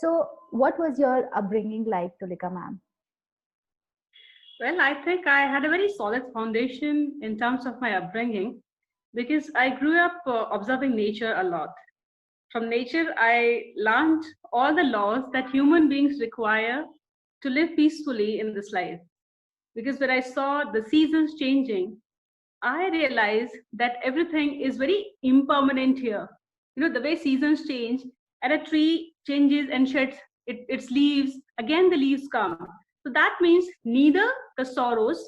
So, what was your upbringing like, Tulika ma'am? Well, I think I had a very solid foundation in terms of my upbringing because I grew up observing nature a lot. From nature, I learned all the laws that human beings require to live peacefully in this life. Because when I saw the seasons changing, I realized that everything is very impermanent here. The way seasons change, and a tree changes and sheds its leaves, again the leaves come. So that means neither the sorrows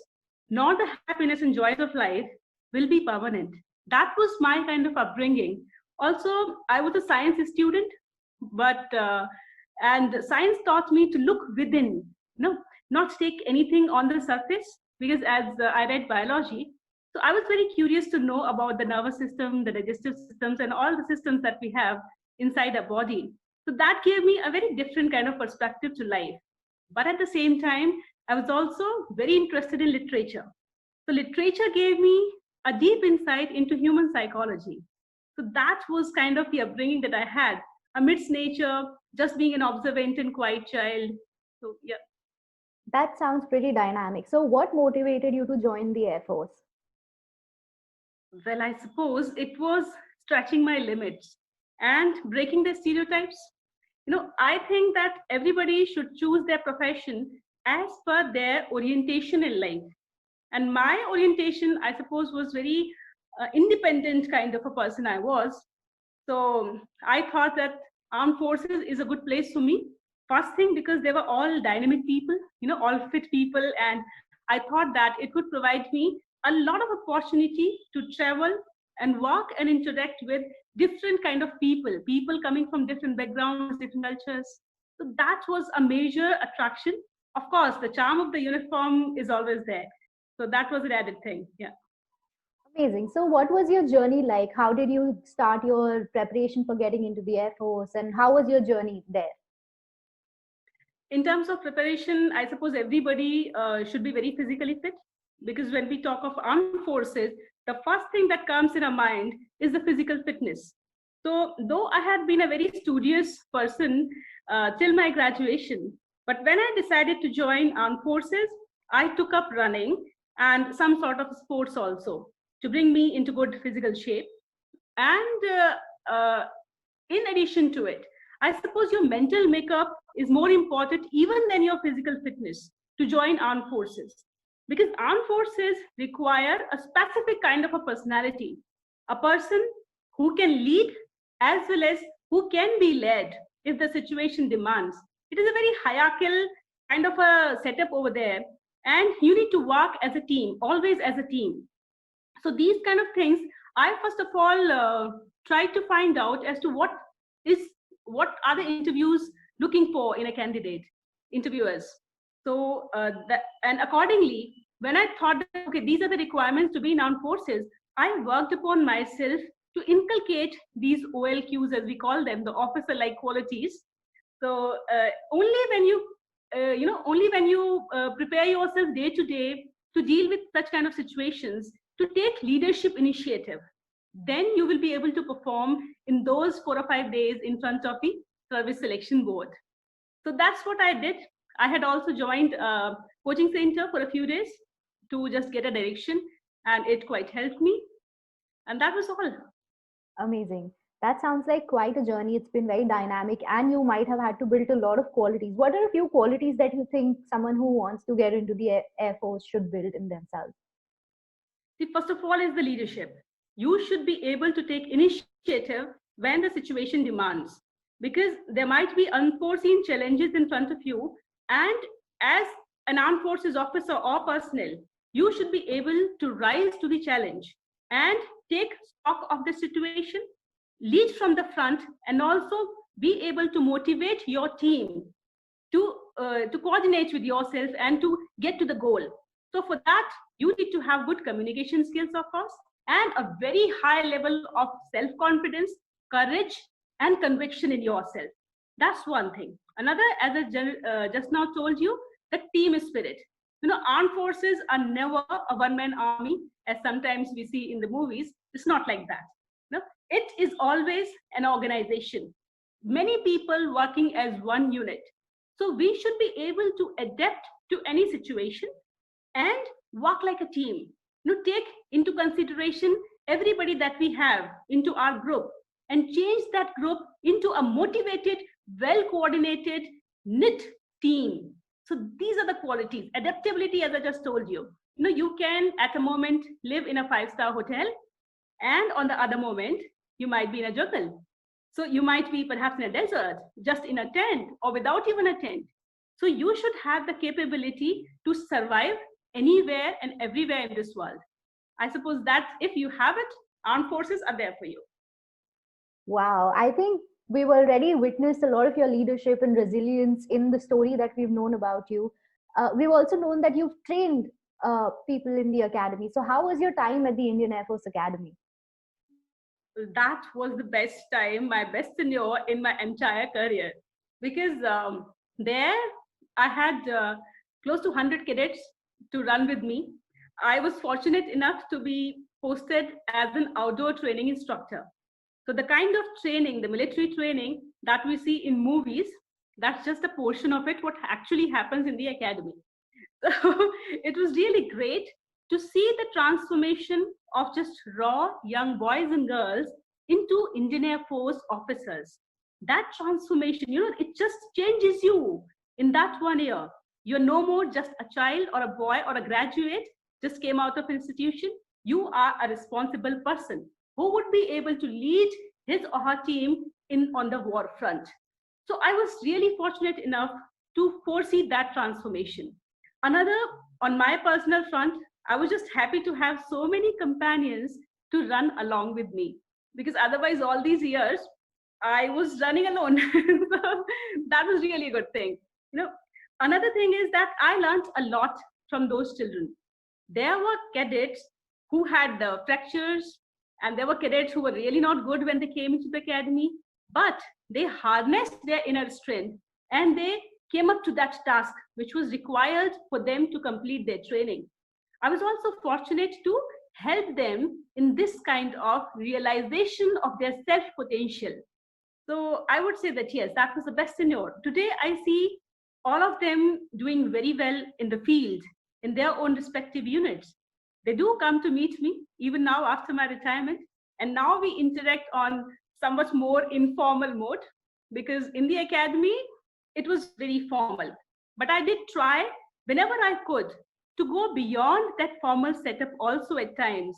nor the happiness and joys of life will be permanent. That was my kind of upbringing. Also, I was a science student, but and science taught me to look within, not take anything on the surface, because as I read biology, so I was very curious to know about the nervous system, the digestive systems, and all the systems that we have inside our body. So that gave me a very different kind of perspective to life. But at the same time, I was also very interested in literature. So literature gave me a deep insight into human psychology. So that was kind of the upbringing that I had amidst nature, just being an observant and quiet child. So yeah. That sounds pretty dynamic. So, what motivated you to join the Air Force? Well, I suppose it was stretching my limits and breaking the stereotypes. I think that everybody should choose their profession as per their orientation in life. And my orientation, I suppose, was very independent kind of a person I was. So I thought that armed forces is a good place for me. First thing, because they were all dynamic people, all fit people, and I thought that it would provide me a lot of opportunity to travel and work and interact with different kind of people coming from different backgrounds, different cultures. So that was a major attraction. Of course, the charm of the uniform is always there. So that was an added thing. Yeah. Amazing. So, what was your journey like? How did you start your preparation for getting into the Air Force, and how was your journey there? In terms of preparation, I suppose everybody should be very physically fit, because when we talk of armed forces, the first thing that comes in our mind is the physical fitness. So, though I had been a very studious person till my graduation, but when I decided to join armed forces, I took up running and some sort of sports also to bring me into good physical shape. And in addition to it, I suppose your mental makeup is more important even than your physical fitness to join armed forces, because armed forces require a specific kind of a personality, a person who can lead as well as who can be led if the situation demands. It is a very hierarchical kind of a setup over there, and you need to work as a team, always as a team. So these kind of things, I first of all try to find out as to is what are the interviews looking for in a candidate, interviewers. So and accordingly, when I thought that, okay, these are the requirements to be in armed forces, I worked upon myself to inculcate these OLQs, as we call them, the officer like qualities. So only when you only when you prepare yourself day to day to deal with such kind of situations, to take leadership initiative, then you will be able to perform in those 4 or 5 days in front of the service selection board. So that's what I did. I had also joined a coaching center for a few days to just get a direction, and it quite helped me. And that was all. Amazing. That sounds like quite a journey. It's been very dynamic, and you might have had to build a lot of qualities. What are a few qualities that you think someone who wants to get into the Air Force should build in themselves? See, first of all, is the leadership. You should be able to take initiative when the situation demands, because there might be unforeseen challenges in front of you. And as an armed forces officer or personnel, you should be able to rise to the challenge and take stock of the situation, lead from the front, and also be able to motivate your team to coordinate with yourself and to get to the goal. So for that, you need to have good communication skills, of course, and a very high level of self-confidence, courage, and conviction in yourself. That's one thing. Another, as I just now told you, the team spirit. Armed forces are never a one-man army, as sometimes we see in the movies. It's not like that. It is always an organization. many people working as one unit. So we should be able to adapt to any situation and work like a team. Take into consideration everybody that we have into our group and change that group into a motivated, well coordinated, knit team. So these are the qualities. Adaptability, as I just told you. You can at a moment live in a five-star hotel, and on the other moment, you might be in a jungle. So you might be perhaps in a desert, just in a tent or without even a tent. So you should have the capability to survive anywhere and everywhere in this world. I suppose that if you have it, armed forces are there for you. Wow, I think we've already witnessed a lot of your leadership and resilience in the story that we've known about you. We've also known that you've trained people in the academy. So, how was your time at the Indian Air Force Academy? That was the best time, my best tenure in my entire career, because there I had close to 100 cadets to run with me. I was fortunate enough to be posted as an outdoor training instructor. So the kind of training, the military training that we see in movies, that's just a portion of it, what actually happens in the academy. So it was really great to see the transformation of just raw young boys and girls into Indian Air Force officers. That transformation, it just changes you in that 1 year. You're no more just a child or a boy or a graduate, just came out of institution. You are a responsible person who would be able to lead his or her team on the war front. So I was really fortunate enough to foresee that transformation. Another, on my personal front, I was just happy to have so many companions to run along with me, because otherwise all these years I was running alone. So that was really a good thing. Another thing is that I learned a lot from those children. There were cadets who had fractures, and there were cadets who were really not good when they came into the academy, but they harnessed their inner strength and they came up to that task which was required for them to complete their training. I was also fortunate to help them in this kind of realization of their self potential. So I would say that yes, that was the best tenure. Today I see all of them doing very well in the field, in their own respective units. They do come to meet me even now after my retirement, and now we interact on somewhat more informal mode, because in the academy it was very formal, but I did try whenever I could to go beyond that formal setup also at times.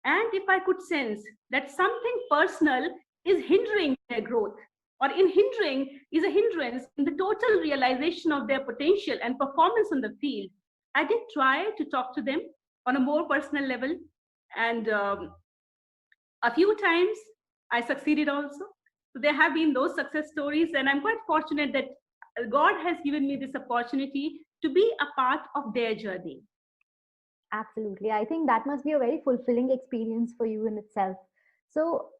And if I could sense that something personal is hindering their growth, or is a hindrance in the total realization of their potential and performance on the field, I did try to talk to them on a more personal level. And a few times I succeeded also. So there have been those success stories, and I'm quite fortunate that God has given me this opportunity to be a part of their journey. Absolutely. I think that must be a very fulfilling experience for you in itself. So,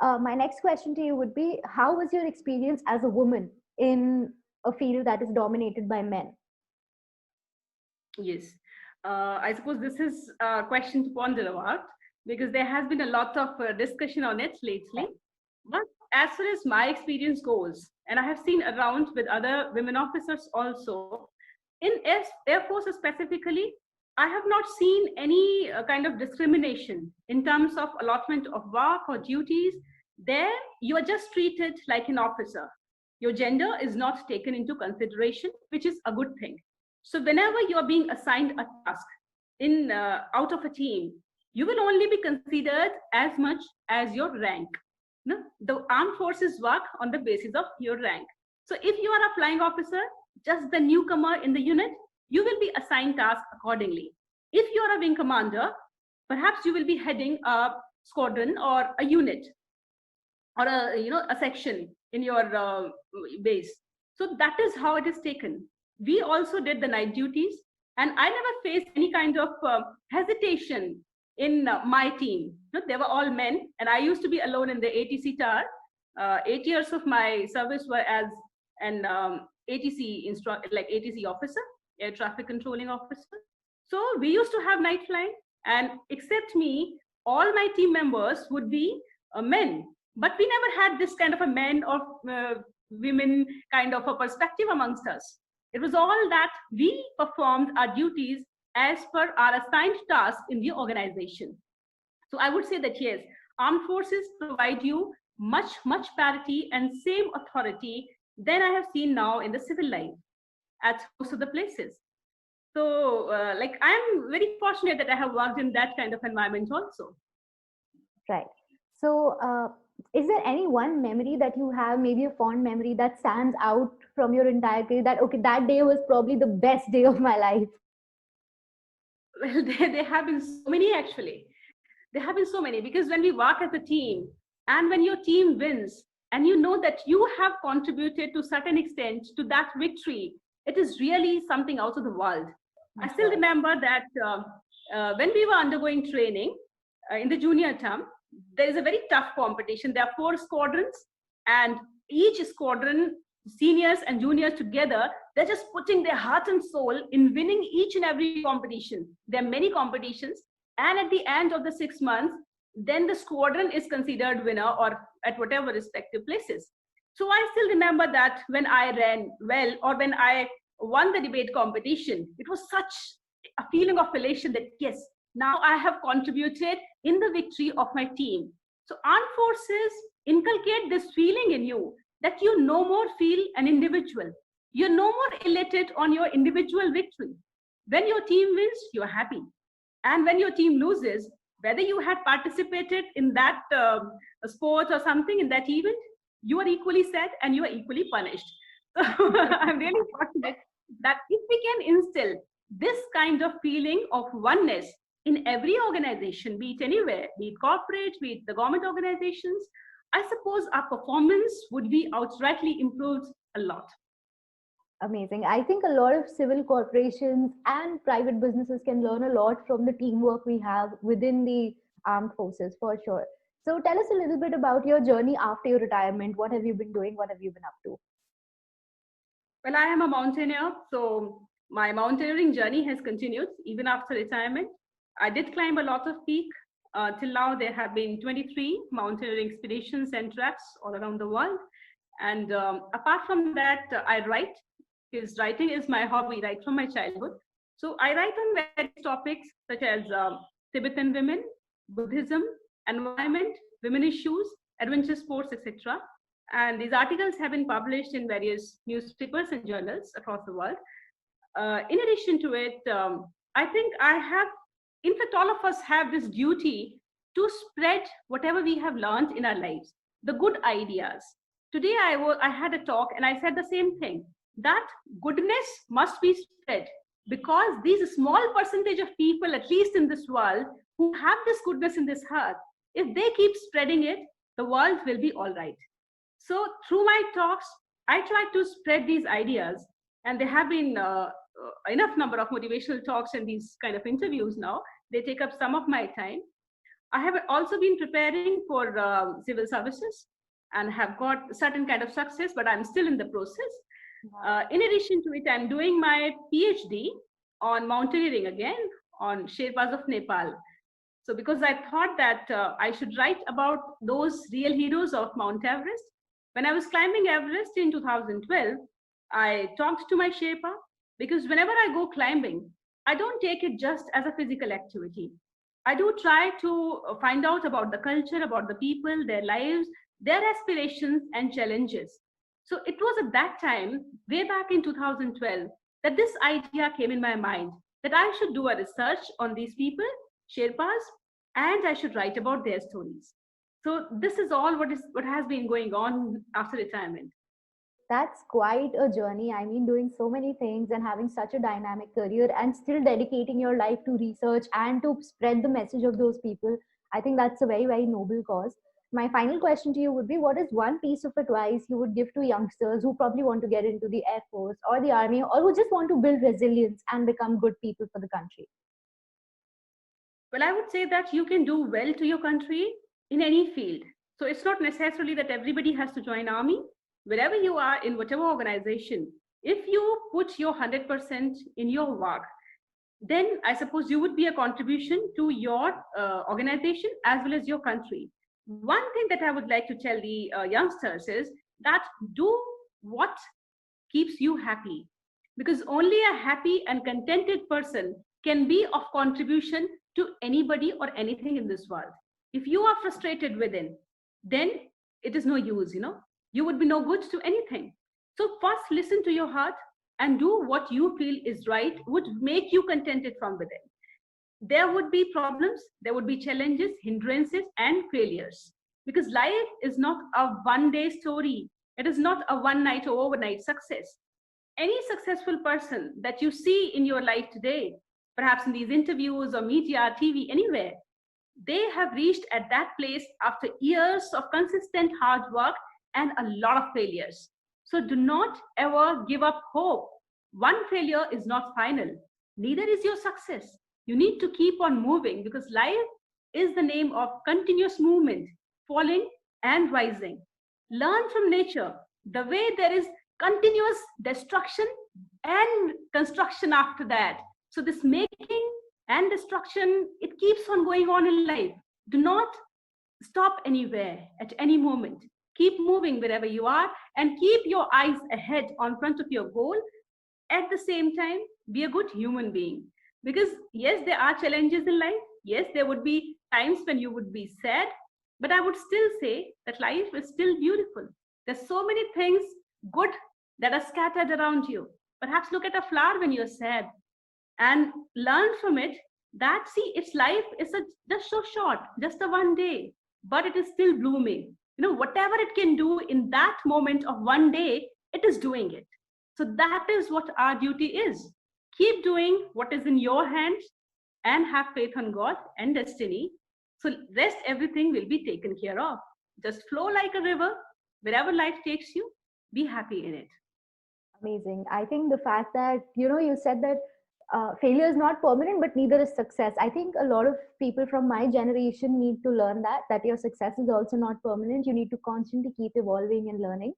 my next question to you would be, how was your experience as a woman in a field that is dominated by men? Yes. I suppose this is a question to ponder about, because there has been a lot of discussion on it lately. But as far as my experience goes, and I have seen around with other women officers also, in Air Force specifically, I have not seen any kind of discrimination in terms of allotment of work or duties. There, you are just treated like an officer. Your gender is not taken into consideration, which is a good thing. So whenever you are being assigned a task in out of a team, you will only be considered as much as your rank. No? The armed forces work on the basis of your rank. So if you are a flying officer, just the newcomer in the unit, you will be assigned tasks accordingly. If you are a wing commander, perhaps you will be heading a squadron or a unit or a section in your base. So that is how it is taken. We also did the night duties, and I never faced any kind of hesitation in my team. They were all men, and I used to be alone in the ATC tower. 8 years of my service were as an ATC like ATC officer, air traffic controlling officer. So we used to have night flying, and except me, all my team members would be men. But we never had this kind of a men or women kind of a perspective amongst us. It was all that we performed our duties as per our assigned tasks in the organization. So I would say that yes, armed forces provide you much parity and same authority than I have seen now in the civil life at most of the places. So like I'm very fortunate that I have worked in that kind of environment also. Right. So, is there any one memory that you have, maybe a fond memory that stands out from your entire career that, okay, that day was probably the best day of my life? Well, there have been so many actually. There have been so many because when we work as a team and when your team wins and you know that you have contributed to certain extent to that victory, it is really something out of the world. I still Sure. remember that when we were undergoing training in the junior term, there is a very tough competition. There are 4 squadrons, and each squadron, seniors and juniors together, they're just putting their heart and soul in winning each and every competition. There are many competitions, and at the end of the 6 months, then the squadron is considered winner or at whatever respective places. So I still remember that when I ran well or when I won the debate competition, it was such a feeling of elation that yes, now I have contributed in the victory of my team. So armed forces inculcate this feeling in you that you no more feel an individual. You're no more elated on your individual victory. When your team wins, you're happy. And when your team loses, whether you had participated in that sport or something in that event, you are equally sad and you are equally punished. So I'm really fortunate that if we can instill this kind of feeling of oneness in every organization, be it anywhere, be it corporate, be it the government organizations, I suppose our performance would be outrightly improved a lot. Amazing. I think a lot of civil corporations and private businesses can learn a lot from the teamwork we have within the armed forces, for sure. So, tell us a little bit about your journey after your retirement. What have you been doing? What have you been up to? Well, I am a mountaineer, so my mountaineering journey has continued even after retirement. I did climb a lot of peak. Till now, there have been 23 mountaineering expeditions and treks all around the world. And apart from that, I write, because writing is my hobby right from my childhood. So I write on various topics such as Tibetan women, Buddhism, environment, women issues, adventure sports, etc. And these articles have been published in various newspapers and journals across the world. In addition to it, I think I have, in fact, all of us have this duty to spread whatever we have learned in our lives, the good ideas. Today, I had a talk and I said the same thing, that goodness must be spread because these small percentage of people, at least in this world, who have this goodness in this heart, if they keep spreading it, the world will be all right. So through my talks, I try to spread these ideas, and there have been enough number of motivational talks and these kind of interviews now. They take up some of my time. I have also been preparing for civil services and have got certain kind of success, but I'm still in the process. In addition to it, I'm doing my PhD on mountaineering again, on Sherpas of Nepal. So because I thought that I should write about those real heroes of Mount Everest. When I was climbing Everest in 2012, I talked to my Sherpa because whenever I go climbing, I don't take it just as a physical activity. I do try to find out about the culture, about the people, their lives, their aspirations and challenges. So it was at that time, way back in 2012, that this idea came in my mind that I should do a research on these people, Sherpas, and I should write about their stories. So this is all what has been going on after retirement. That's quite a journey. I mean, doing so many things and having such a dynamic career and still dedicating your life to research and to spread the message of those people. I think that's a very, very noble cause. My final question to you would be, what is one piece of advice you would give to youngsters who probably want to get into the Air Force or the Army or who just want to build resilience and become good people for the country? Well, I would say that you can do well to your country in any field. So it's not necessarily that everybody has to join army. Wherever you are in whatever organization, if you put your 100% in your work, then I suppose you would be a contribution to your organization as well as your country. One thing that I would like to tell the youngsters is that do what keeps you happy, because only a happy and contented person can be of contribution to anybody or anything in this world. If you are frustrated within, then it is no use, you would be no good to anything. So first listen to your heart and do what you feel is right, would make you contented from within. There would be problems, there would be challenges, hindrances, and failures. Because life is not a one day story, it is not a one night or overnight success. Any successful person that you see in your life today, perhaps in these interviews or media, TV, anywhere, they have reached at that place after years of consistent hard work and a lot of failures. So do not ever give up hope. One failure is not final, neither is your success. You need to keep on moving, because life is the name of continuous movement, falling and rising. Learn from nature the way there is continuous destruction and construction after that. So this making and destruction, it keeps on going on in life. Do not stop anywhere at any moment. Keep moving wherever you are, and keep your eyes ahead on front of your goal. At the same time, be a good human being, because yes, there are challenges in life. Yes, there would be times when you would be sad, but I would still say that life is still beautiful. There's so many things good that are scattered around you. Perhaps look at a flower when you're sad and learn from it, that see, its life is just so short, just a one day, but it is still blooming. Whatever it can do in that moment of one day, it is doing it. So that is what our duty is. Keep doing what is in your hands and have faith on God and destiny. So rest, everything will be taken care of. Just flow like a river. Wherever life takes you, be happy in it. Amazing. I think the fact that, you said that failure is not permanent, but neither is success. I think a lot of people from my generation need to learn that your success is also not permanent. You need to constantly keep evolving and learning.